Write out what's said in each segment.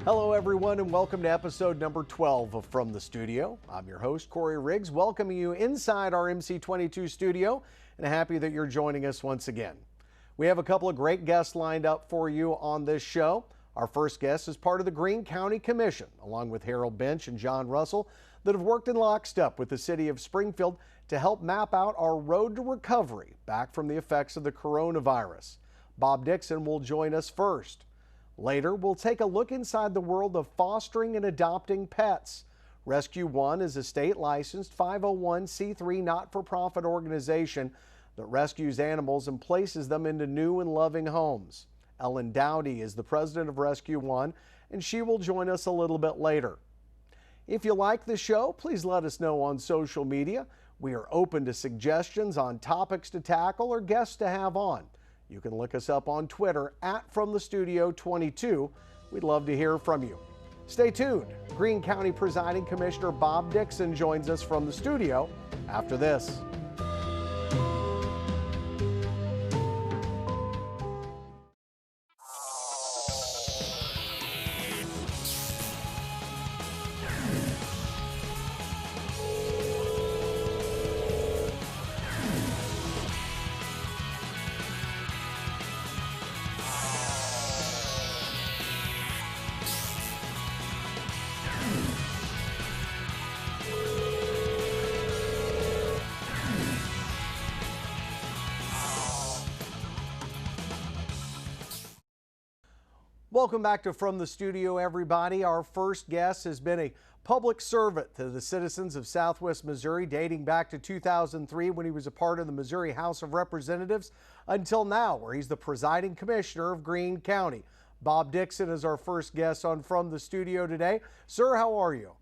Hello, everyone, and welcome to episode number 12 of From the Studio. I'm your host, Corey Riggs, welcoming you inside our MC22 studio, and happy that you're joining us once again. We have a couple of great guests lined up for you on this show. Our first guest is part of the Greene County Commission, along with Harold Bench and John Russell, that have worked in lockstep with the city of Springfield to help map out our road to recovery back from the effects of the coronavirus. Bob Dixon will join us first. Later, we'll take a look inside the world of fostering and adopting pets. Rescue One is a state-licensed 501c3 not-for-profit organization that rescues animals and places them into new and loving homes. Ellen Dowdy is the president of Rescue One, and she will join us a little bit later. If you like the show, please let us know on social media. We are open to suggestions on topics to tackle or guests to have on. You can look us up on Twitter at FromTheStudio22. We'd love to hear from you. Stay tuned. Greene County Presiding Commissioner Bob Dixon joins us from the studio after this. Welcome back to From the Studio, everybody. Our first guest has been a public servant to the citizens of Southwest Missouri dating back to 2003 when he was a part of the Missouri House of Representatives until now, where he's the presiding commissioner of Greene County. Bob Dixon is our first guest on From the Studio today. Sir, how are you?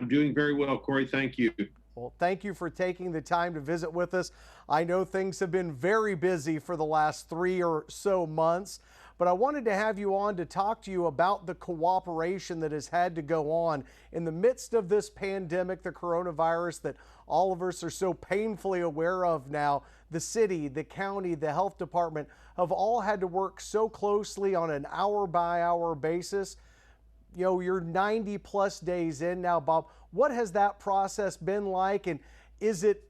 I'm doing very well, Corey. Thank you. Well, thank you for taking the time to visit with us. I know things have been very busy for the last 3 or so months, but I wanted to have you on to talk to you about the cooperation that has had to go on in the midst of this pandemic, the coronavirus that all of us are so painfully aware of now. The city, the county, the health department have all had to work so closely on an hour-by-hour basis. You know, you're 90 plus days in now, Bob. What has that process been like, and is it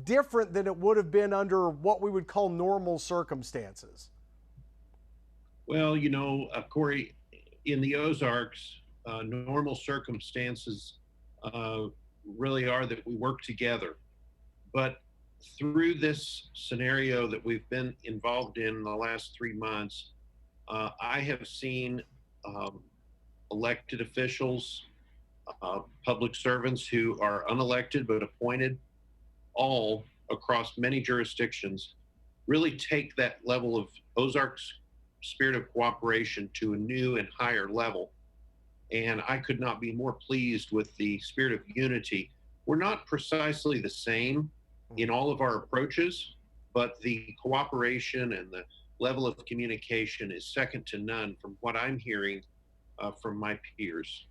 different than it would have been under what we would call normal circumstances? Well, you know, Corey, in the Ozarks, normal circumstances really are that we work together. But through this scenario that we've been involved in the last 3 months, I have seen elected officials, public servants who are unelected but appointed, all across many jurisdictions, really take that level of Ozarks spirit of cooperation to a new and higher level. And I could not be more pleased with the spirit of unity. We're not precisely the same in all of our approaches, but the cooperation and the level of communication is second to none from what I'm hearing from my peers.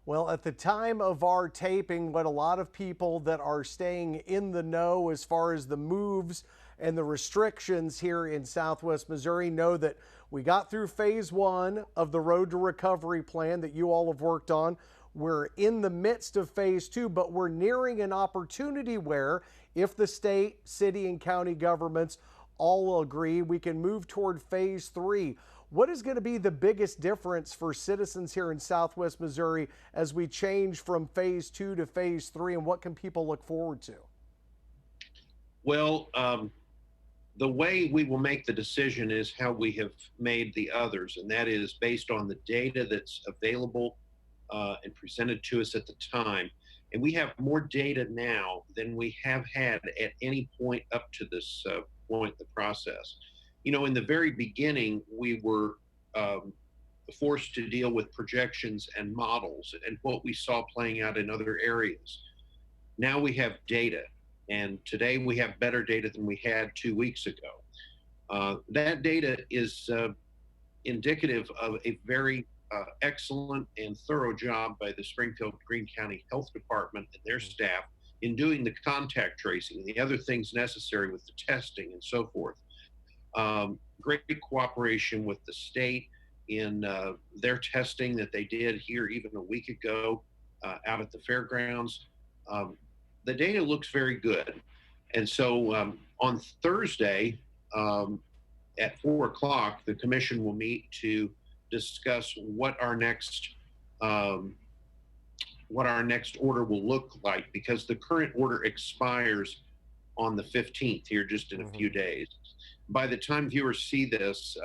Well, at the time of our taping, what a lot of people that are staying in the know as far as the moves and the restrictions here in Southwest Missouri know that we got through phase 1 of the Road to Recovery plan that you all have worked on. We're in the midst of phase 2, but we're nearing an opportunity where if the state, city, and county governments all agree, we can move toward phase 3. What is going to be the biggest difference for citizens here in Southwest Missouri as we change from phase 2 to phase 3, and what can people look forward to? Well, the way we will make the decision is how we have made the others, and that is based on the data that's available and presented to us at the time. And we have more data now than we have had at any point up to this point in the process. You know, in the very beginning, we were forced to deal with projections and models and what we saw playing out in other areas. Now we have data, and today we have better data than we had 2 weeks ago. That data is indicative of a very excellent and thorough job by the Springfield Greene County Health Department and their staff in doing the contact tracing and the other things necessary with the testing and so forth. Great cooperation with the state in their testing that they did here even a week ago out at the fairgrounds. Um, the data looks very good. And so on Thursday at 4 o'clock, the commission will meet to discuss um, what our next order will look like, because the current order expires on the 15th here, just in a few days. By the time viewers see this,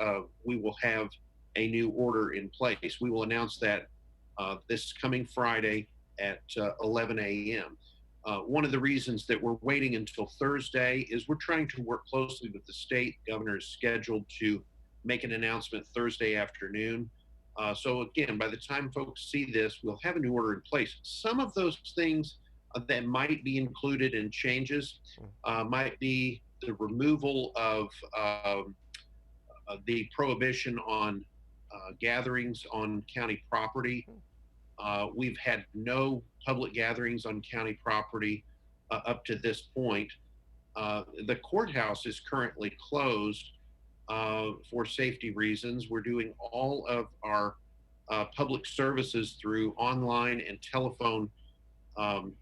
we will have a new order in place. We will announce that this coming Friday at 11 a.m. One of the reasons that we're waiting until Thursday is we're trying to work closely with the state. Governor is scheduled to make an announcement Thursday afternoon. So again, by the time folks see this, we'll have a new order in place. Some of those things that might be included in changes might be the removal of the prohibition on gatherings on county property. We've had no public gatherings on county property up to this point. The courthouse is currently closed for safety reasons. We're doing all of our public services through online and telephone um,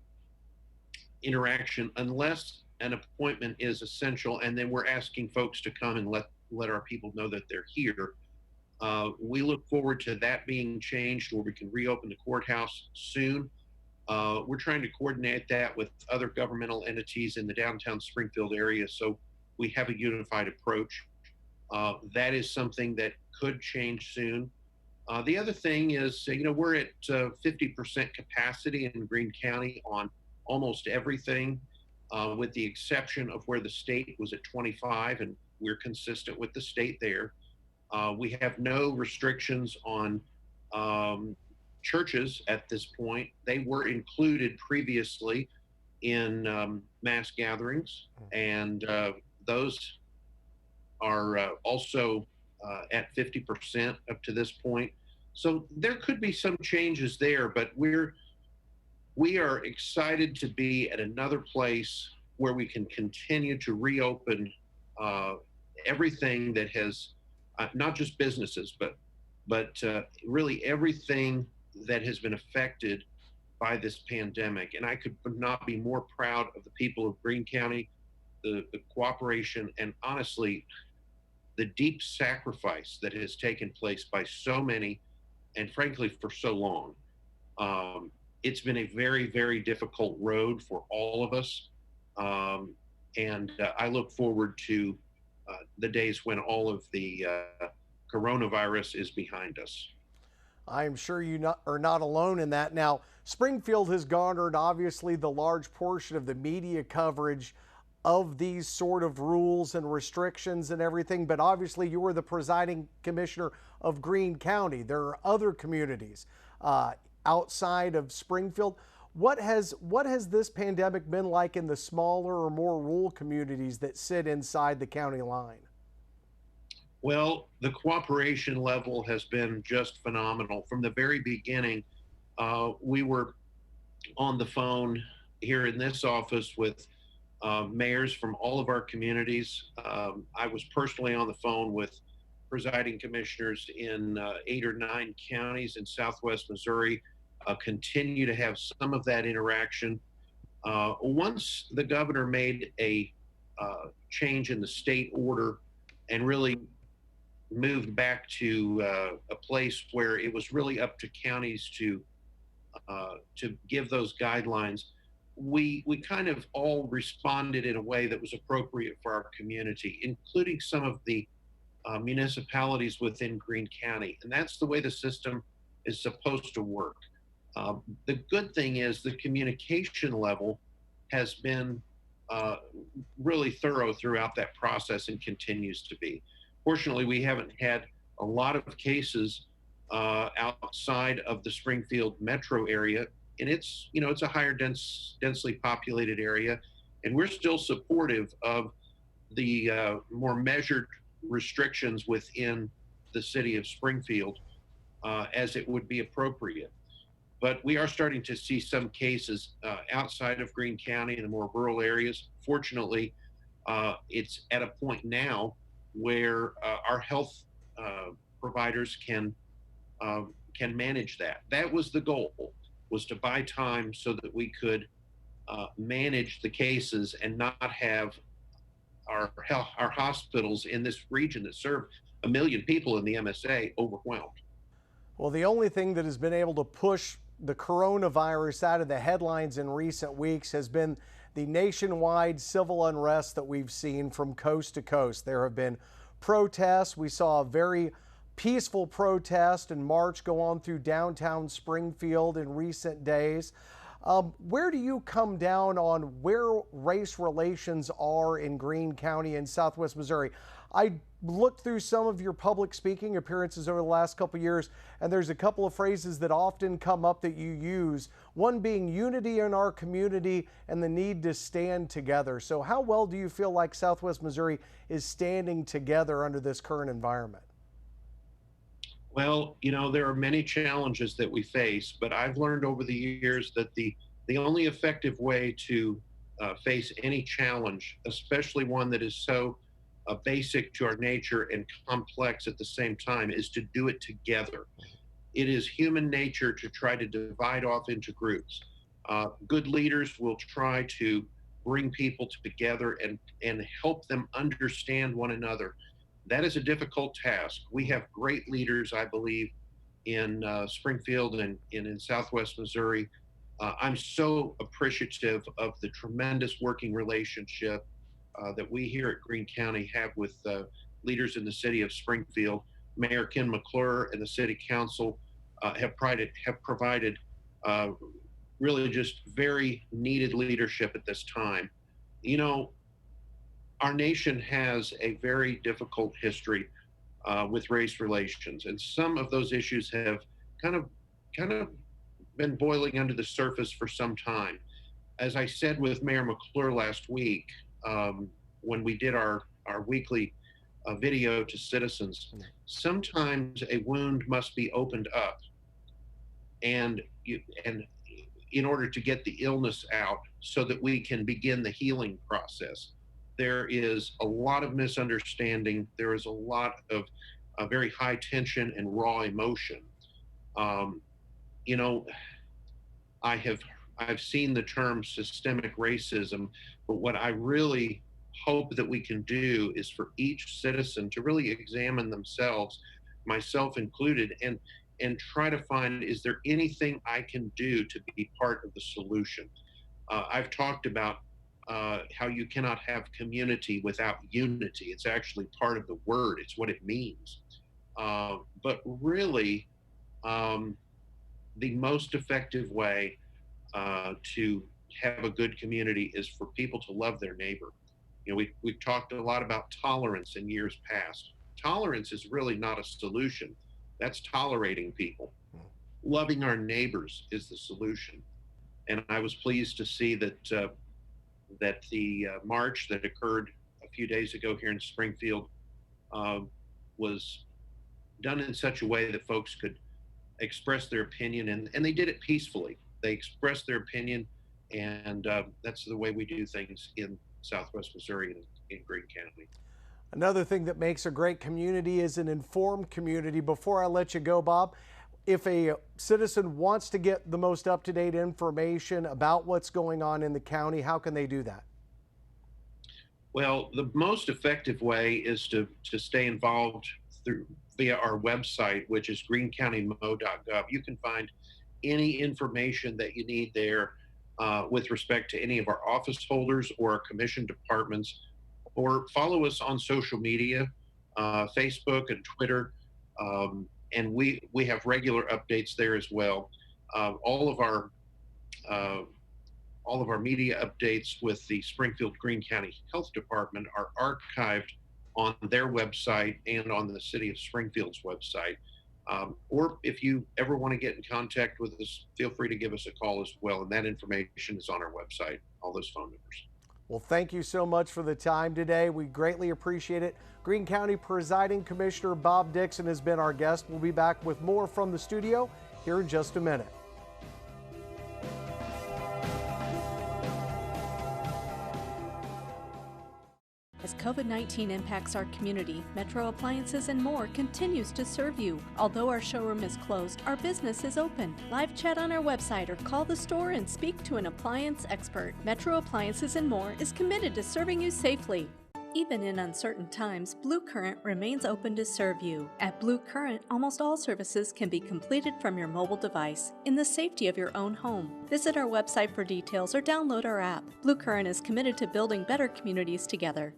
interaction unless an appointment is essential, and then we're asking folks to come and let our people know that they're here. We look forward to that being changed where we can reopen the courthouse soon. We're trying to coordinate that with other governmental entities in the downtown Springfield area so we have a unified approach. That is something that could change soon. The other thing is, we're at 50% capacity in Greene County on almost everything, with the exception of where the state was at 25, and we're consistent with the state there. We have no restrictions on churches at this point. They were included previously in mass gatherings, and those are also at 50% up to this point. So there could be some changes there, but we are excited to be at another place where we can continue to reopen everything that has not just businesses, but really everything that has been affected by this pandemic. And I could not be more proud of the people of Greene County, the cooperation, and honestly, the deep sacrifice that has taken place by so many, and frankly, for so long. It's been a very, very difficult road for all of us. And I look forward to the days when all of the coronavirus is behind us. I'm sure you are not alone in that. Now, Springfield has garnered obviously the large portion of the media coverage of these sort of rules and restrictions and everything, but obviously you were the presiding commissioner of Greene County. There are other communities outside of Springfield. What has this pandemic been like in the smaller or more rural communities that sit inside the county line? Well, the cooperation level has been just phenomenal. From the very beginning, we were on the phone here in this office with mayors from all of our communities. I was personally on the phone with presiding commissioners in 8 or 9 counties in Southwest Missouri. Continue to have some of that interaction. Once the governor made a change in the state order and really moved back to a place where it was really up to counties to give those guidelines, we kind of all responded in a way that was appropriate for our community, including some of the municipalities within Greene County. And that's the way the system is supposed to work. The good thing is the communication level has been really thorough throughout that process and continues to be. Fortunately, we haven't had a lot of cases outside of the Springfield metro area, and it's a higher densely populated area, and we're still supportive of the more measured restrictions within the city of Springfield as it would be appropriate. But we are starting to see some cases outside of Greene County in the more rural areas. Fortunately, it's at a point now where our health providers can manage that. That was the goal, was to buy time so that we could manage the cases and not have our hospitals in this region that serve 1 million people in the MSA overwhelmed. Well, the only thing that has been able to push the coronavirus out of the headlines in recent weeks has been the nationwide civil unrest that we've seen from coast to coast. There have been protests. We saw a very peaceful protest and march go on through downtown Springfield in recent days. Where do you come down on where race relations are in Greene County in Southwest Missouri? I looked through some of your public speaking appearances over the last couple of years, and there's a couple of phrases that often come up that you use, one being unity in our community and the need to stand together. So how well do you feel like Southwest Missouri is standing together under this current environment? Well, there are many challenges that we face, but I've learned over the years that the only effective way to face any challenge, especially one that is so basic to our nature and complex at the same time, is to do it together. It is human nature to try to divide off into groups. Good leaders will try to bring people together and help them understand one another. That is a difficult task. We have great leaders, I believe, in Springfield and in Southwest Missouri. I'm so appreciative of the tremendous working relationship that we here at Greene County have with leaders in the city of Springfield. Mayor Ken McClure and the City Council have provided really just very needed leadership at this time. Our nation has a very difficult history with race relations, and some of those issues have kind of been boiling under the surface for some time. As I said with Mayor McClure last week, when we did our weekly video to citizens, sometimes a wound must be opened up, and in order to get the illness out, so that we can begin the healing process. There is a lot of misunderstanding. There is a lot of very high tension and raw emotion. I've seen the term systemic racism, but what I really hope that we can do is for each citizen to really examine themselves, myself included, and try to find, is there anything I can do to be part of the solution? I've talked about how you cannot have community without unity. It's actually part of the word. It's what it means. But really, the most effective way to have a good community is for people to love their neighbor. We've talked a lot about tolerance in years past. Tolerance is really not a solution. That's tolerating people. Loving our neighbors is the solution. And I was pleased to see that the march that occurred a few days ago here in Springfield was done in such a way that folks could express their opinion, and they did it peacefully. They expressed their opinion, and that's the way we do things in Southwest Missouri and in Greene County. Another thing that makes a great community is an informed community. Before I let you go, Bob, if a citizen wants to get the most up-to-date information about what's going on in the county, how can they do that? Well, the most effective way is to stay involved via our website, which is greenecountymo.gov. You can find any information that you need there with respect to any of our office holders or our commission departments, or follow us on social media, Facebook and Twitter. And we have regular updates there as well. All of our media updates with the Springfield Greene County Health Department are archived on their website and on the City of Springfield's website. Or if you ever want to get in contact with us, feel free to give us a call as well. And that information is on our website, all those phone numbers. Well, thank you so much for the time today. We greatly appreciate it. Greene County Presiding Commissioner Bob Dixon has been our guest. We'll be back with more from the studio here in just a minute. As COVID-19 impacts our community, Metro Appliances and More continues to serve you. Although our showroom is closed, our business is open. Live chat on our website or call the store and speak to an appliance expert. Metro Appliances and More is committed to serving you safely. Even in uncertain times, Blue Current remains open to serve you. At Blue Current, almost all services can be completed from your mobile device in the safety of your own home. Visit our website for details or download our app. Blue Current is committed to building better communities together.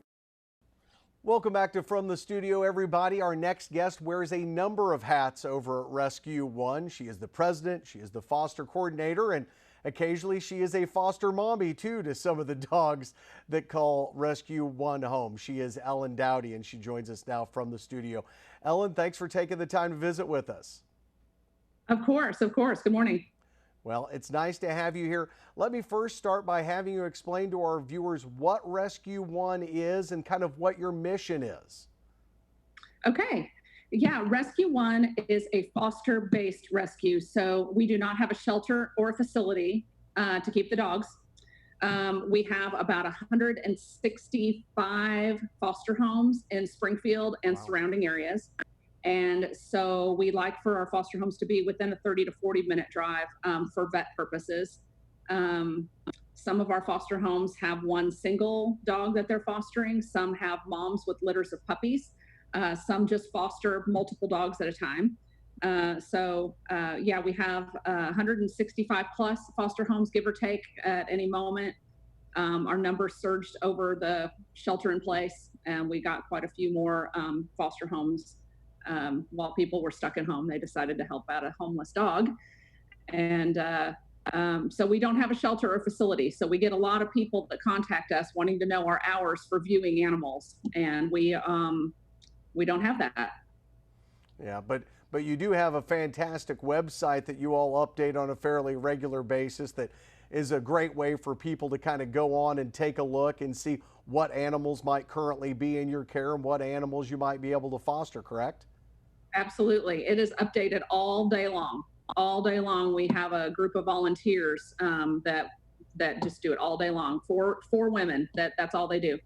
Welcome back to From the Studio, everybody. Our next guest wears a number of hats over at Rescue One. She is the president, she is the foster coordinator, and occasionally she is a foster mommy too to some of the dogs that call Rescue One home. She is Ellen Dowdy, and she joins us now from the studio. Ellen, thanks for taking the time to visit with us. Of course, of course. Good morning. Well, it's nice to have you here. Let me first start by having you explain to our viewers what Rescue One is and kind of what your mission is. Okay. Yeah, Rescue One is a foster-based rescue. So we do not have a shelter or a facility to keep the dogs. We have about 165 foster homes in Springfield and surrounding areas. And so we like for our foster homes to be within a 30 to 40-minute drive for vet purposes. Some of our foster homes have one single dog that they're fostering. Some have moms with litters of puppies. Some just foster multiple dogs at a time. Yeah, we have 165 plus foster homes, give or take, at any moment. Our numbers surged over the shelter in place, and we got quite a few more foster homes. While people were stuck at home, they decided to help out a homeless dog. And so we don't have a shelter or facility. So we get a lot of people that contact us wanting to know our hours for viewing animals. And we don't have that. Yeah, but you do have a fantastic website that you all update on a fairly regular basis that is a great way for people to kind of go on and take a look and see what animals might currently be in your care and what animals you might be able to foster, correct? Absolutely. It is updated all day long. All day long, we have a group of volunteers that just do it all day long. Four women. That's all they do.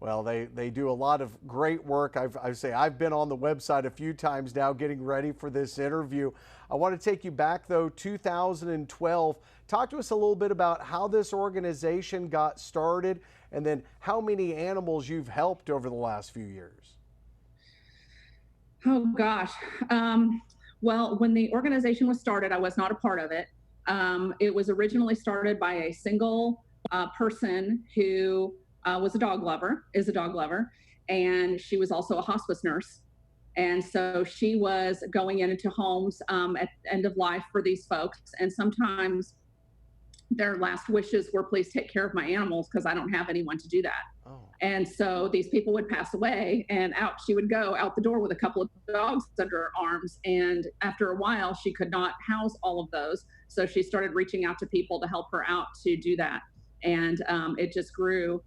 Well, they do a lot of great work. I've been on the website a few times now getting ready for this interview. I want to take you back, though, 2012. Talk to us a little bit about how this organization got started and then how many animals you've helped over the last few years. Oh, gosh. Well, when the organization was started, I was not a part of it. It was originally started by a single person who is a dog lover, and she was also a hospice nurse. And so she was going into homes at the end of life for these folks. And sometimes their last wishes were, please take care of my animals because I don't have anyone to do that. Oh. And so these people would pass away, and out she would go out the door with a couple of dogs under her arms. And after a while, she could not house all of those. So she started reaching out to people to help her out to do that. And it just grew,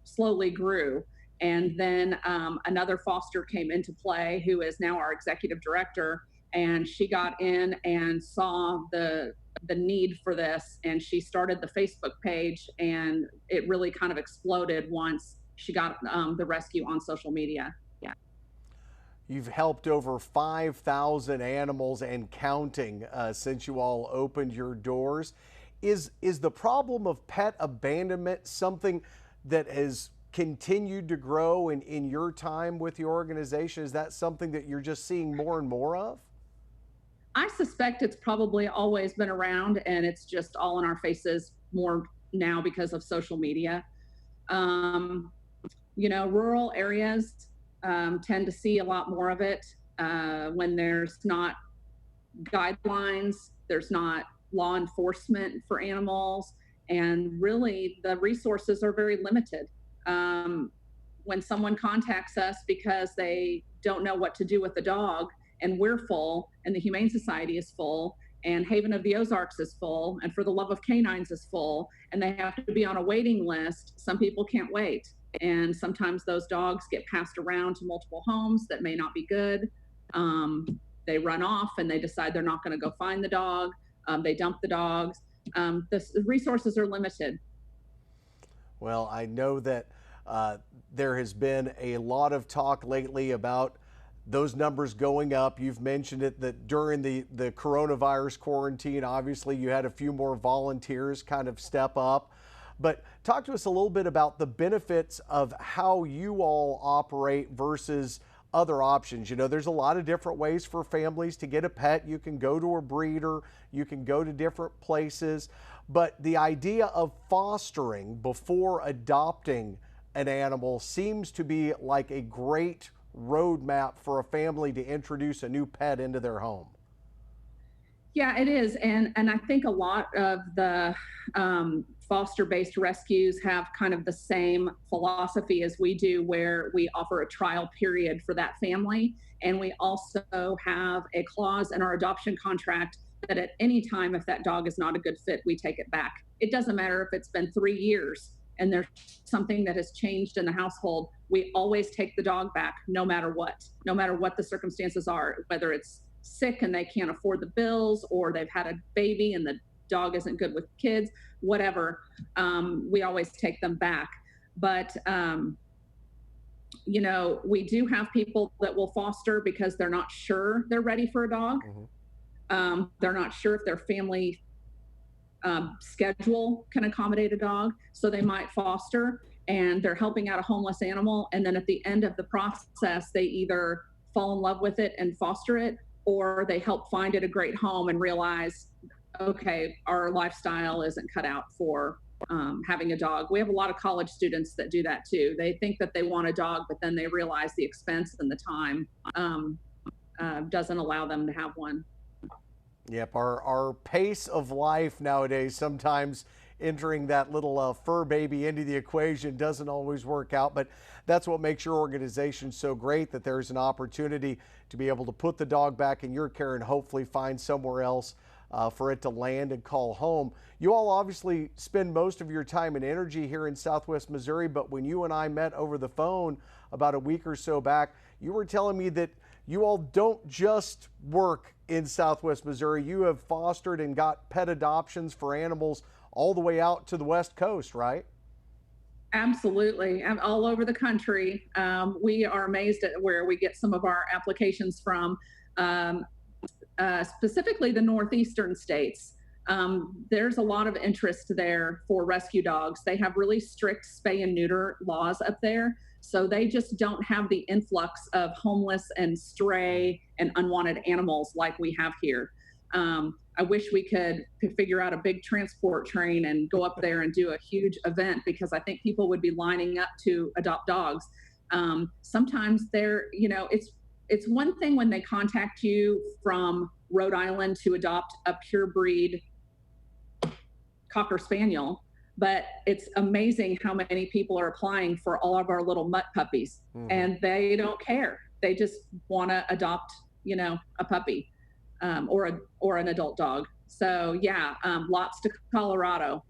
slowly grew. And then another foster came into play who is now our executive director. And she got in and saw the need for this, and she started the Facebook page, and it really kind of exploded once she got the rescue on social media. Yeah. You've helped over 5,000 animals and counting since you all opened your doors. Is the problem of pet abandonment something that has continued to grow in your time with the organization? Is that something that you're just seeing more and more of? I suspect it's probably always been around, and it's just all in our faces more now because of social media. Rural areas tend to see a lot more of it when there's not guidelines, there's not law enforcement for animals, and really the resources are very limited. When someone contacts us because they don't know what to do with the dog, and we're full, and the Humane Society is full, and Haven of the Ozarks is full, and For the Love of Canines is full, and they have to be on a waiting list, some people can't wait. And sometimes those dogs get passed around to multiple homes that may not be good. They run off and they decide they're not going to go find the dog. They dump the dogs. The resources are limited. Well, I know that There has been a lot of talk lately about those numbers going up. You've mentioned it that during the coronavirus quarantine, obviously you had a few more volunteers kind of step up. But talk to us a little bit about the benefits of how you all operate versus other options. You know, there's a lot of different ways for families to get a pet. You can go to a breeder, you can go to different places, but the idea of fostering before adopting an animal seems to be like a great roadmap for a family to introduce a new pet into their home. Yeah, it is. And I think a lot of the foster-based rescues have kind of the same philosophy as we do, where we offer a trial period for that family. And we also have a clause in our adoption contract that at any time, if that dog is not a good fit, we take it back. It doesn't matter if it's been 3 years and there's something that has changed in the household, we always take the dog back no matter what the circumstances are, whether it's sick and they can't afford the bills, or they've had a baby and the dog isn't good with kids, whatever, we always take them back. But you know, we do have people that will foster because they're not sure they're ready for a dog. They're not sure if their family schedule can accommodate a dog, so they might foster, and they're helping out a homeless animal, and then at the end of the process they either fall in love with it and foster it, or they help find it a great home and realize, okay, our lifestyle isn't cut out for having a dog. We have a lot of college students that do that too. They think that they want a dog, but then they realize the expense and the time doesn't allow them to have one. Yep, our pace of life nowadays, sometimes entering that little fur baby into the equation doesn't always work out, but that's what makes your organization so great, that there's an opportunity to be able to put the dog back in your care and hopefully find somewhere else for it to land and call home. You all obviously spend most of your time and energy here in Southwest Missouri, but when you and I met over the phone about a week or so back, you were telling me that you all don't just work in Southwest Missouri. You have fostered and got pet adoptions for animals all the way out to the West Coast, right? Absolutely. All over the country. We are amazed at where we get some of our applications from, specifically the northeastern states. There's a lot of interest there for rescue dogs. They have really strict spay and neuter laws up there. So they just don't have the influx of homeless and stray and unwanted animals like we have here. I wish we could figure out a big transport train and go up there and do a huge event, because I think people would be lining up to adopt dogs. Sometimes they're, you know, it's one thing when they contact you from Rhode Island to adopt a pure breed Cocker Spaniel, but it's amazing how many people are applying for all of our little mutt puppies, and they don't care. They just want to adopt, you know, a puppy. Or an adult dog. So yeah, lots to Colorado,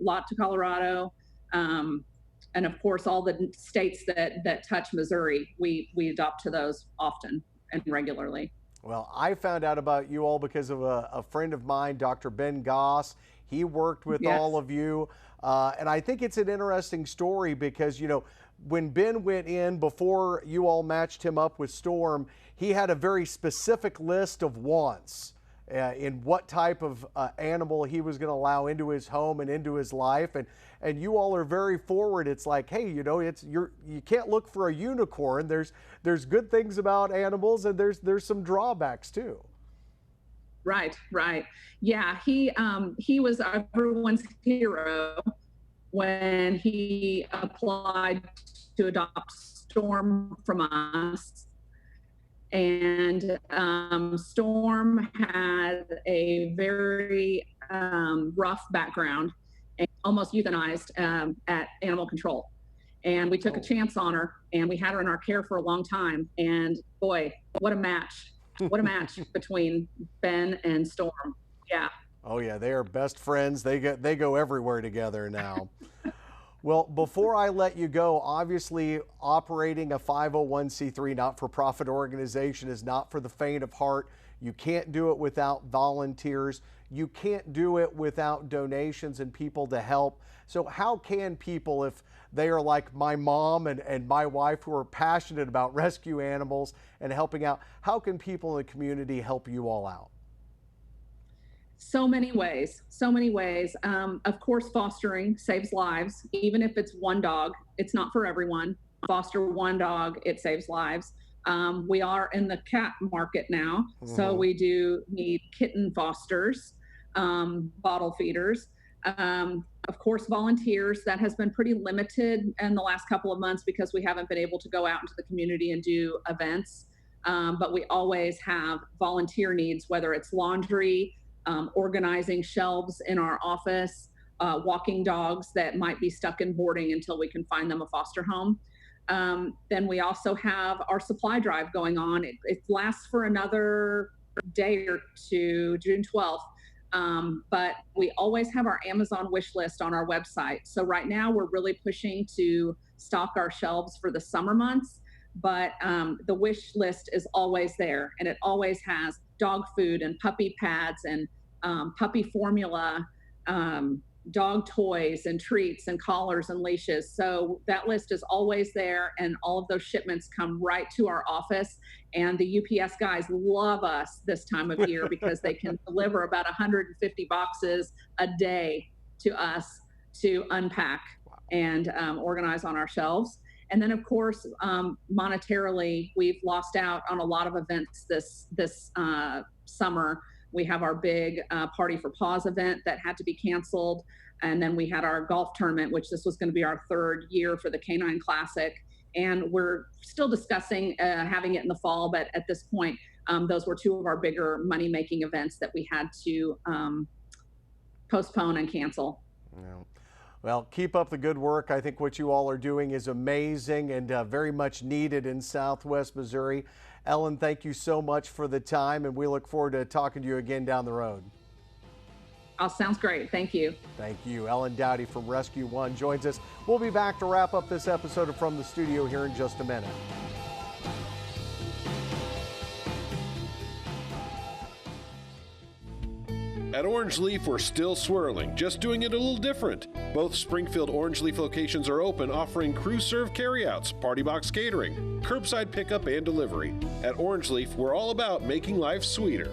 and of course all the states that touch Missouri, we adopt to those often and regularly. Well, I found out about you all because of a friend of mine, Dr. Ben Goss. He worked with all of you, and I think it's an interesting story because, you know, when Ben went in, before you all matched him up with Storm, he had a very specific list of wants. In what type of animal he was going to allow into his home and into his life, and you all are very forward. It's like, hey, you know, you can't look for a unicorn. There's good things about animals, and there's some drawbacks too. Right. Yeah, he was everyone's hero when he applied to adopt Storm from us. And Storm had a very rough background and almost euthanized at animal control. And we took a chance on her, and we had her in our care for a long time. And boy, what a match. What a match between Ben and Storm. Yeah. Oh yeah, they are best friends. They go everywhere together now. Well, before I let you go, obviously operating a 501c3 not-for-profit organization is not for the faint of heart. You can't do it without volunteers. You can't do it without donations and people to help. So how can people, if they are like my mom and my wife who are passionate about rescue animals and helping out, how can people in the community help you all out? So many ways, so many ways. Of course, fostering saves lives. Even if it's one dog, it's not for everyone. Foster one dog, it saves lives. We are in the cat market now, so we do need kitten fosters, bottle feeders. Of course, volunteers. That has been pretty limited in the last couple of months because we haven't been able to go out into the community and do events. But we always have volunteer needs, whether it's laundry, organizing shelves in our office, walking dogs that might be stuck in boarding until we can find them a foster home. Then we also have our supply drive going on. It lasts for another day or two, June 12th. But we always have our Amazon wish list on our website. So right now we're really pushing to stock our shelves for the summer months. But the wish list is always there, and it always has dog food and puppy pads and puppy formula, dog toys and treats and collars and leashes. So that list is always there, and all of those shipments come right to our office. And the UPS guys love us this time of year because they can deliver about 150 boxes a day to us to unpack and organize on our shelves. And then, of course, monetarily, we've lost out on a lot of events this summer. We have our big Party for Paws event that had to be canceled. And then we had our golf tournament, which this was going to be our third year for the Canine Classic. And we're still discussing having it in the fall. But at this point, those were two of our bigger money-making events that we had to postpone and cancel. Yeah. Well, keep up the good work. I think what you all are doing is amazing and very much needed in Southwest Missouri. Ellen, thank you so much for the time, and we look forward to talking to you again down the road. Oh, sounds great. Thank you. Thank you. Ellen Dowdy from Rescue One joins us. We'll be back to wrap up this episode of From the Studio here in just a minute. At Orange Leaf, we're still swirling, just doing it a little different. Both Springfield Orange Leaf locations are open, offering crew-serve carryouts, party box catering, curbside pickup, and delivery. At Orange Leaf, we're all about making life sweeter.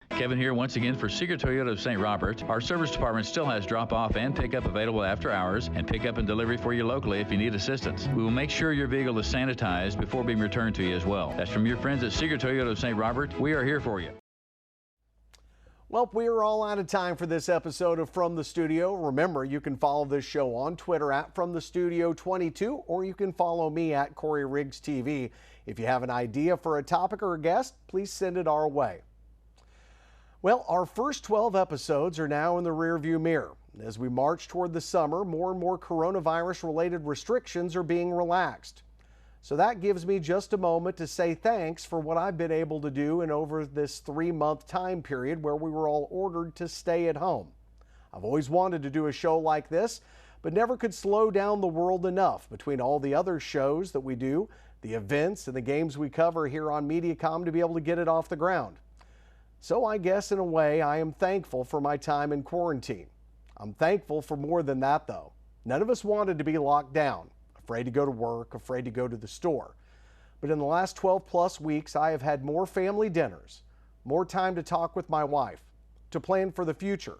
Kevin here once again for Seeger Toyota of St. Robert. Our service department still has drop-off and pickup available after hours, and pickup and delivery for you locally if you need assistance. We will make sure your vehicle is sanitized before being returned to you as well. That's from your friends at Seeger Toyota of St. Robert. We are here for you. Well, we are all out of time for this episode of From the Studio. Remember, you can follow this show on Twitter at FromTheStudio22, or you can follow me at Corey Riggs TV. If you have an idea for a topic or a guest, please send it our way. Well, our first 12 episodes are now in the rearview mirror. As we march toward the summer, more and more coronavirus-related restrictions are being relaxed. So that gives me just a moment to say thanks for what I've been able to do in over this 3-month time period where we were all ordered to stay at home. I've always wanted to do a show like this, but never could slow down the world enough between all the other shows that we do, the events and the games we cover here on Mediacom to be able to get it off the ground. So I guess in a way I am thankful for my time in quarantine. I'm thankful for more than that though. None of us wanted to be locked down. Afraid to go to work, afraid to go to the store. But in the last 12 plus weeks, I have had more family dinners, more time to talk with my wife, to plan for the future,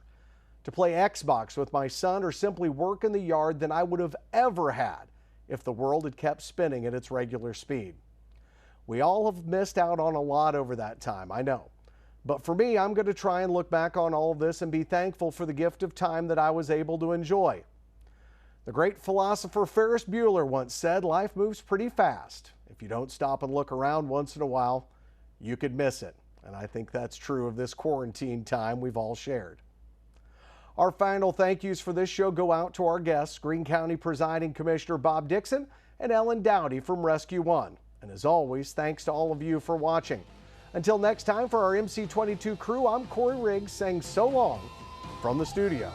to play Xbox with my son, or simply work in the yard than I would have ever had if the world had kept spinning at its regular speed. We all have missed out on a lot over that time, I know. But for me, I'm going to try and look back on all of this and be thankful for the gift of time that I was able to enjoy. The great philosopher Ferris Bueller once said, life moves pretty fast. If you don't stop and look around once in a while, you could miss it. And I think that's true of this quarantine time we've all shared. Our final thank yous for this show go out to our guests, Greene County Presiding Commissioner Bob Dixon and Ellen Dowdy from Rescue One. And as always, thanks to all of you for watching. Until next time, for our MC22 crew, I'm Corey Riggs saying so long from the studio.